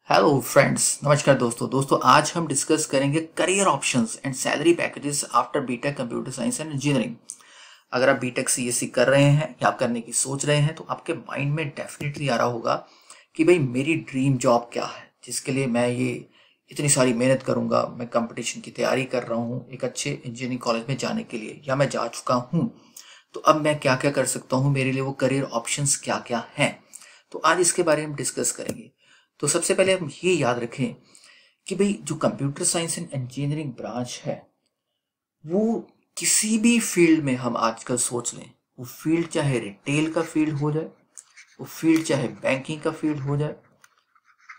Hello friends, नमस्कार दोस्तों आज हम डिस्कस करेंगे career options and salary packages after BTech computer science and engineering. अगर आप बीटेक सीएससी कर रहे हैं या आप करने की सोच रहे हैं तो आपके माइंड में डेफिनेटली आ रहा होगा कि भाई मेरी ड्रीम जॉब क्या है जिसके लिए मैं ये इतनी सारी मेहनत करूंगा। मैं कंपटीशन की तैयारी कर रहा हूँ एक अच्छे इंजीनियरिंग कॉलेज में जाने के लिए, या मैं जा चुका हूँ तो अब मैं क्या क्या कर सकता हूँ, मेरे लिए वो करियर ऑप्शंस क्या क्या हैं। तो आज इसके बारे में डिस्कस करेंगे। तो सबसे पहले हम ये याद रखें कि भाई जो computer science and engineering branch है वो किसी भी फील्ड में हम आजकल सोच लें, वो फील्ड चाहे रिटेल का फील्ड हो जाए, वो फील्ड चाहे बैंकिंग का फील्ड हो जाए,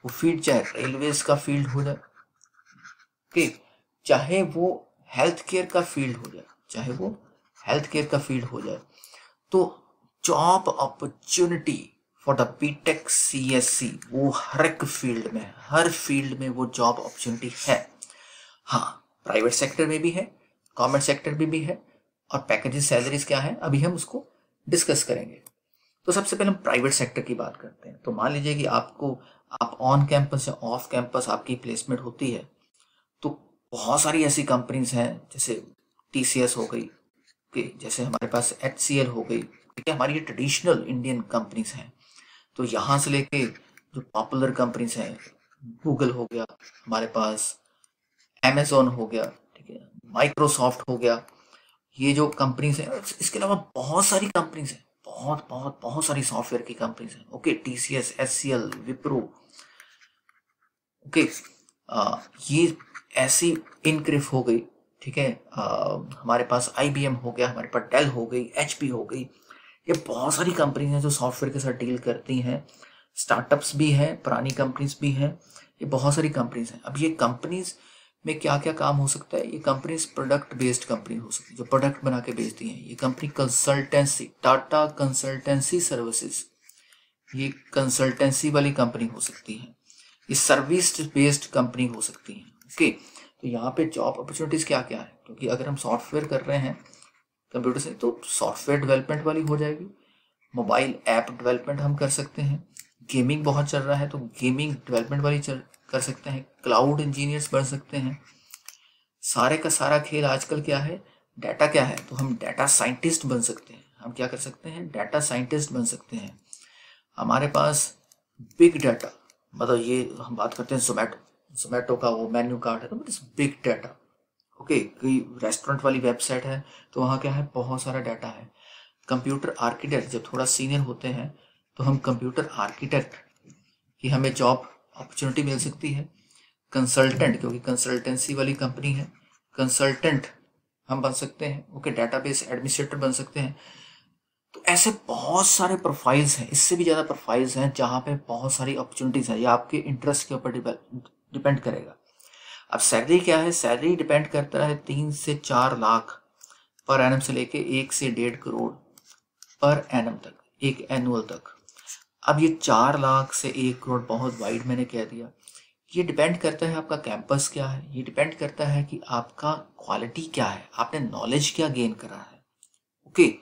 वो फील्ड चाहे रेलवेज का फील्ड हो जाए, ओके, चाहे वो हेल्थ केयर का फील्ड हो जाए, चाहे वो हेल्थ केयर का फील्ड हो जाए, तो job opportunity for the BTech CSC वो हर एक फील्ड में, हर फील्ड में वो जॉब अपॉर्चुनिटी है। हाँ, प्राइवेट सेक्टर में भी है, गवर्नमेंट सेक्टर में भी है, और पैकेजेस सैलरीज क्या है अभी हम उसको डिस्कस करेंगे। तो सबसे पहले हम प्राइवेट सेक्टर की बात करते हैं। तो मान लीजिए कि आप ऑन कैंपस या ऑफ कैंपस आपकी प्लेसमेंट होती है, तो बहुत सारी ऐसी कंपनीज हैं जैसे टीसीएस हो गई, ओके, जैसे हमारे पास एचसीएल हो गई, ठीक है, हमारी ये ट्रेडिशनल इंडियन कंपनीज हैं। तो यहाँ से लेके जो पॉपुलर कंपनीज हैं, गूगल हो गया हमारे पास, अमेजोन हो गया, ठीक है, माइक्रोसॉफ्ट हो गया, ये जो कंपनीज हैं, इसके अलावा बहुत सारी कंपनीज हैं, बहुत बहुत बहुत सारी सॉफ्टवेयर की कंपनीज हैं, okay, TCS, HCL, Wipro, okay, ये ऐसी इनक्रिफ हो गई, ठीक है, हमारे पास आईबीएम हो गया, हमारे पास डेल हो गई, एचपी हो गई, ये बहुत सारी कंपनीज हैं जो सॉफ्टवेयर के साथ डील करती हैं। स्टार्टअप्स भी हैं, पुरानी कंपनीज भी हैं, ये बहुत सारी कंपनीज हैं। अब ये कंपनीज में क्या क्या काम हो सकता है, ये कंपनीज प्रोडक्ट बेस्ड कंपनी हो सकती है जो प्रोडक्ट बना के बेचती हैं। ये company consultancy, Tata consultancy services, ये कंसल्टेंसी वाली कंपनी हो सकती है। ये सर्विस बेस्ड कंपनी हो सकती है, ओके। तो यहाँ पे जॉब अपॉर्चुनिटीज क्या क्या है, क्योंकि अगर हम सॉफ्टवेयर कर रहे हैं कंप्यूटर से तो सॉफ्टवेयर डेवलपमेंट वाली हो जाएगी, मोबाइल ऐप डेवलपमेंट हम कर सकते हैं, गेमिंग बहुत चल रहा है तो गेमिंग डेवलपमेंट वाली कर सकते हैं, क्लाउड इंजीनियर्स बन सकते हैं। सारे का सारा खेल आजकल क्या है, डाटा क्या है, तो हम डाटा साइंटिस्ट बन सकते हैं। हम क्या कर सकते हैं, डाटा साइंटिस्ट बन सकते हैं। हमारे पास बिग डाटा, मतलब ये हम बात करते हैं जोमेटो का वो मेन्यू कार्ड है, तो बिग डाटा, ओके, कोई रेस्टोरेंट वाली वेबसाइट है तो वहाँ क्या है, बहुत सारा डाटा है। कंप्यूटर आर्किटेक्ट, जब थोड़ा सीनियर होते हैं तो हम कंप्यूटर आर्किटेक्ट की हमें जॉब अपॉर्चुनिटी मिल सकती है। कंसल्टेंट, क्योंकि कंसल्टेंसी वाली कंपनी है, कंसल्टेंट हम बन सकते हैं, ओके, डेटाबेस एडमिनिस्ट्रेटर बन सकते हैं। तो ऐसे बहुत सारे प्रोफाइल्स हैं, इससे भी ज़्यादा प्रोफाइल्स हैं जहाँ पे बहुत सारी अपॉर्चुनिटीज़ हैं। ये आपके इंटरेस्ट के ऊपर डिपेंड करेगा। अब सैलरी क्या है, सैलरी डिपेंड करता है 3 से 4 लाख पर एनम से लेके 1 से 1.5 करोड़ पर एनम तक, एक एनुअल तक। अब ये 4 लाख से 1 करोड़ बहुत वाइड मैंने कह दिया। ये डिपेंड करता है आपका कैंपस क्या है, ये डिपेंड करता है कि आपका क्वालिटी क्या है, आपने नॉलेज क्या गेन करा है, ओके।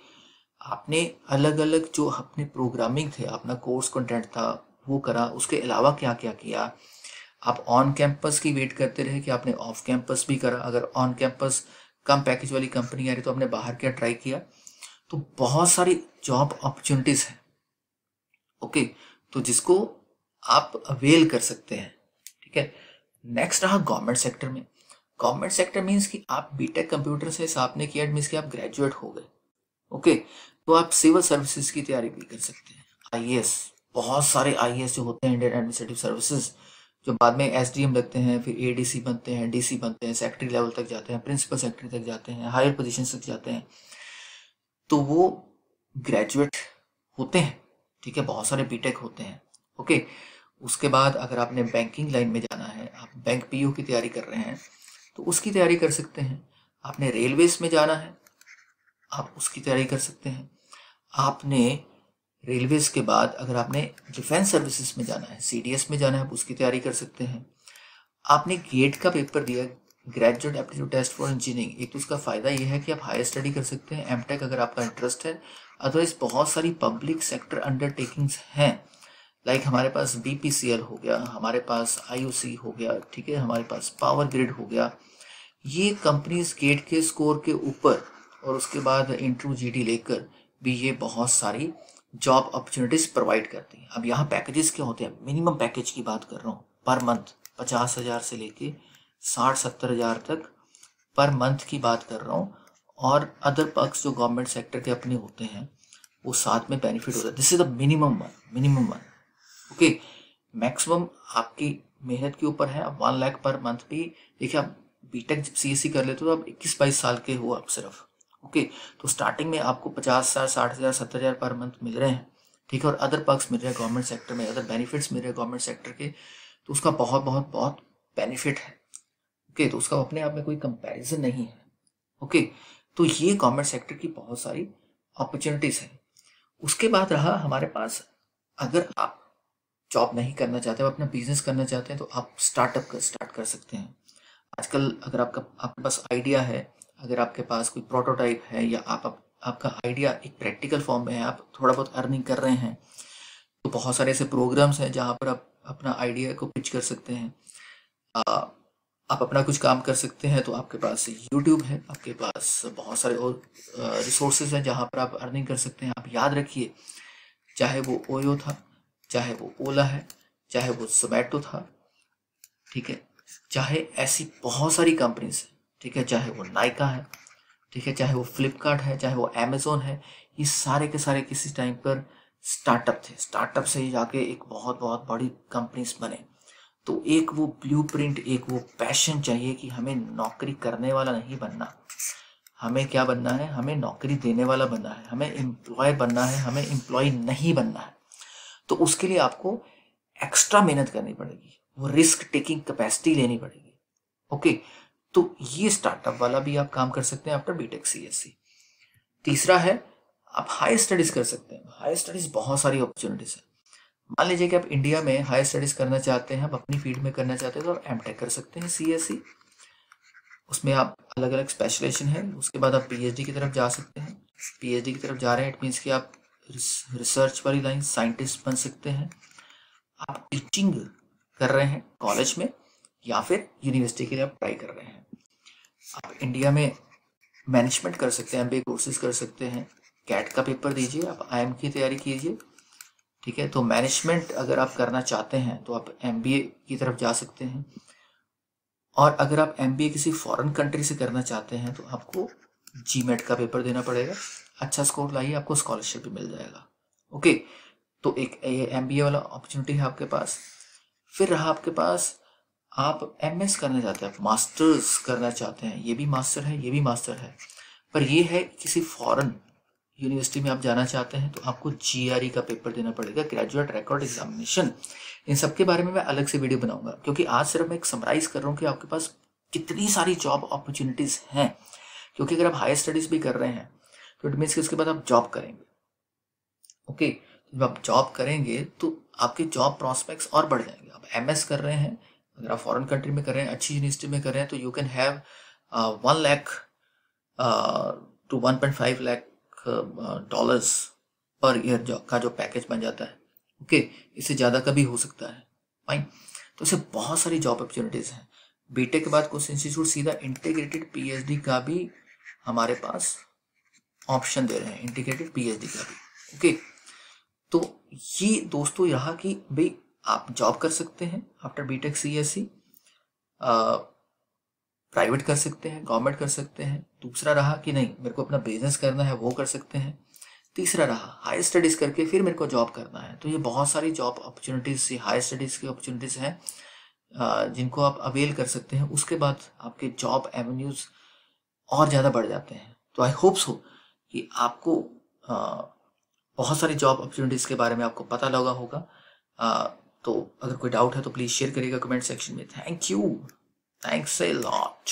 आपने अलग अलग जो अपने प्रोग्रामिंग थे, अपना कोर्स कंटेंट था वो करा, उसके अलावा क्या क्या किया। आप ऑन कैंपस की वेट करते रहे कि आपने ऑफ कैंपस भी करा। अगर ऑन कैंपस कम पैकेज वाली कंपनी आ रही तो आपने बाहर क्या ट्राई किया। तो बहुत सारी जॉब अपॉर्चुनिटीज हैं, ओके, तो जिसको आप अवेल कर सकते हैं, ठीक है। नेक्स्ट रहा गवर्नमेंट सेक्टर में। गवर्नमेंट सेक्टर मीन्स कि आप बीटेक कंप्यूटर से आपने किया, मीन्स कि आप ग्रेजुएट हो गए, ओके। तो आप सिविल सर्विसेज की तैयारी भी कर सकते हैं, आईएएस, बहुत सारे आईएएस जो होते हैं इंडियन एडमिनिस्ट्रेटिव सर्विसेज, जो बाद में एसडीएम लगते हैं, फिर एडीसी बनते हैं, डीसी बनते हैं, सेक्रेटरी लेवल तक जाते हैं, प्रिंसिपल सेक्रेटरी तक जाते हैं, हायर पोजीशन तक जाते हैं, तो वो ग्रेजुएट होते हैं, ठीक है। बहुत सारे बीटेक होते हैं, ओके। उसके बाद अगर आपने बैंकिंग लाइन में जाना है, आप बैंक पीओ की तैयारी कर रहे हैं तो उसकी तैयारी कर सकते हैं। आपने रेलवेज में जाना है, आप उसकी तैयारी कर सकते हैं। आपने रेलवेज के बाद अगर आपने डिफेंस सर्विसेज में जाना है, सीडीएस में जाना है, आप उसकी तैयारी कर सकते हैं। आपने गेट का पेपर दिया, graduate aptitude test for engineering, एक तो उसका फ़ायदा ये है कि आप हायर स्टडी कर सकते हैं, एमटेक अगर आपका इंटरेस्ट है। अदरवाइज बहुत सारी पब्लिक सेक्टर अंडरटेकिंग्स हैं, लाइक हमारे पास BPCL हो गया, हमारे पास IOC हो गया, ठीक है, हमारे पास पावर ग्रिड हो गया। ये कंपनीज गेट के स्कोर के ऊपर और उसके बाद इंटरव्यू GD लेकर भी ये बहुत सारी जॉब अपॉर्चुनिटीज प्रोवाइड करती हैं। अब यहाँ पैकेजेस क्या होते हैं, मिनिमम पैकेज की बात कर रहा हूँ, पर मंथ 50,000 से लेके 60-70 हज़ार तक पर मंथ की बात कर रहा हूँ। और अदर पर्क्स जो गवर्नमेंट सेक्टर के अपने होते हैं वो साथ में बेनिफिट होता है। This is the minimum one. Okay, maximum आपकी मेहनत के ऊपर है। अब 1 लाख पर मंथ भी देखिए, आप बीटेक जब CSC कर लेते हो तो आप 21-22 साल के हो आप सिर्फ। ओके, तो स्टार्टिंग में आपको 50,000, 60,000, 70,000 पर मंथ मिल रहे हैं, ठीक है, और अदर पर्क्स मिल रहे हैं गवर्नमेंट सेक्टर में, अदर बेनिफिट्स मिल रहे हैं गवर्नमेंट सेक्टर के, तो उसका बहुत बहुत बहुत बेनिफिट है। ओके, तो उसका अपने आप में कोई कंपैरिजन नहीं है। ओके, तो ये गवर्नमेंट सेक्टर की बहुत सारी अपॉर्चुनिटीज है। उसके बाद रहा हमारे पास, अगर आप जॉब नहीं करना चाहते, आप अपना बिजनेस करना चाहते हैं, तो आप स्टार्ट कर सकते हैं। आजकल अगर आपके पास आइडिया है, अगर आपके पास कोई प्रोटोटाइप है, या आपका आइडिया एक प्रैक्टिकल फॉर्म में है, आप थोड़ा बहुत अर्निंग कर रहे हैं, तो बहुत सारे ऐसे प्रोग्राम्स हैं जहाँ पर आप अपना आइडिया को पिच कर सकते हैं। आप अपना कुछ काम कर सकते हैं, तो आपके पास यूट्यूब है, आपके पास बहुत सारे और रिसोर्सेज हैं जहाँ पर आप अर्निंग कर सकते हैं। आप याद रखिए, चाहे वो ओयो था, चाहे वो ओला है, चाहे वो जोमेटो था, ठीक है, चाहे ऐसी बहुत सारी कंपनीज है, ठीक है, चाहे वो नाइका है, ठीक है, चाहे वो फ्लिपकार्ट है, चाहे वो अमेजोन है, ये सारे के सारे किसी टाइम पर स्टार्टअप थे। स्टार्टअप से ही जाके एक बहुत बहुत बड़ी कंपनीज बने। तो एक वो ब्लूप्रिंट, एक वो पैशन चाहिए कि हमें नौकरी करने वाला नहीं बनना, हमें क्या बनना है, हमें नौकरी देने वाला बनना है, हमें एम्प्लॉय बनना है, हमें एम्प्लॉय नहीं बनना है। तो उसके लिए आपको एक्स्ट्रा मेहनत करनी पड़ेगी, वो रिस्क टेकिंग कैपेसिटी लेनी पड़ेगी। ओके, तो ये स्टार्टअप वाला भी आप काम कर सकते हैं आफ्टर बीटेक CSC। तीसरा है, आप हायर स्टडीज कर सकते हैं। हायर स्टडीज बहुत सारी अपॉर्चुनिटीज है। मान लीजिए कि आप इंडिया में हायर स्टडीज करना चाहते हैं, आप अपनी फील्ड में करना चाहते हैं, तो आप एमटेक कर सकते हैं CSC। उसमें आप अलग अलग स्पेशलाइजेशन है। उसके बाद आप PhD की तरफ जा सकते हैं। PhD की तरफ जा रहे हैं, इट मीन्स कि आप रिसर्च वाली लाइन, साइंटिस्ट बन सकते हैं। आप टीचिंग कर रहे हैं कॉलेज में, या फिर यूनिवर्सिटी के लिए आप ट्राई कर रहे हैं। आप इंडिया में मैनेजमेंट कर सकते हैं, MBA कोर्सेज कर सकते हैं, कैट का पेपर दीजिए, आप IIM की तैयारी कीजिए, ठीक है। तो मैनेजमेंट अगर आप करना चाहते हैं तो आप MBA की तरफ जा सकते हैं। और अगर आप MBA किसी फॉरेन कंट्री से करना चाहते हैं तो आपको GMAT का पेपर देना पड़ेगा। अच्छा स्कोर लाइए, आपको स्कॉलरशिप भी मिल जाएगा। ओके, तो एक MBA वाला अपॉर्चुनिटी है आपके पास। फिर रहा आपके पास, आप MS करना चाहते हैं, आप मास्टर्स करना चाहते हैं, ये भी मास्टर है, ये भी मास्टर है, पर ये है किसी फॉरेन यूनिवर्सिटी में आप जाना चाहते हैं, तो आपको GRE का पेपर देना पड़ेगा, ग्रेजुएट रिकॉर्ड एग्जामिनेशन। इन सब के बारे में मैं अलग से वीडियो बनाऊंगा, क्योंकि आज सिर्फ मैं एक समराइज कर रहा हूँ कि आपके पास कितनी सारी जॉब अपॉर्चुनिटीज हैं। क्योंकि अगर आप हायर स्टडीज भी कर रहे हैं तो इट मीन्स कि उसके बाद आप जॉब करेंगे। ओके, जब आप जॉब करेंगे तो आपके जॉब प्रॉस्पेक्ट्स और बढ़ जाएंगे। आप MS कर रहे हैं, अगर आप फॉरेन कंट्री में कर रहे हैं, अच्छी यूनिवर्सिटी में कर रहे हैं, तो you can have 1 lakh to 1.5 lakh dollars per year का जो पैकेज बन जाता है। ओके, इससे ज़्यादा का भी हो सकता है। फाइन, तो इससे बहुत सारी जॉब अपॉर्चुनिटीज़ हैं। बीटेक के बाद कुछ इंस्टीट्यूट सीधा इंटीग्रेटेड PhD का भी हमारे पास ऑप्शन दे रहे हैं, इंटीग्रेटेड PhD का भी। ओके, तो ये दोस्तों रहा कि भाई आप जॉब कर सकते हैं आफ्टर बीटेक CSC, प्राइवेट कर सकते हैं, गवर्नमेंट कर सकते हैं। दूसरा रहा कि नहीं, मेरे को अपना बिजनेस करना है, वो कर सकते हैं। तीसरा रहा, हायर स्टडीज करके फिर मेरे को जॉब करना है, तो ये बहुत सारी जॉब अपॉर्चुनिटीज, हायर स्टडीज की अपॉर्चुनिटीज हैं जिनको आप अवेल कर सकते हैं। उसके बाद आपके जॉब एवेन्यूज और ज़्यादा बढ़ जाते हैं। तो आई होप सो कि आपको बहुत सारी जॉब अपॉर्चुनिटीज़ के बारे में आपको पता लगा होगा। तो अगर कोई डाउट है तो प्लीज़ शेयर करिएगा कमेंट सेक्शन में। Thank you, thanks a lot.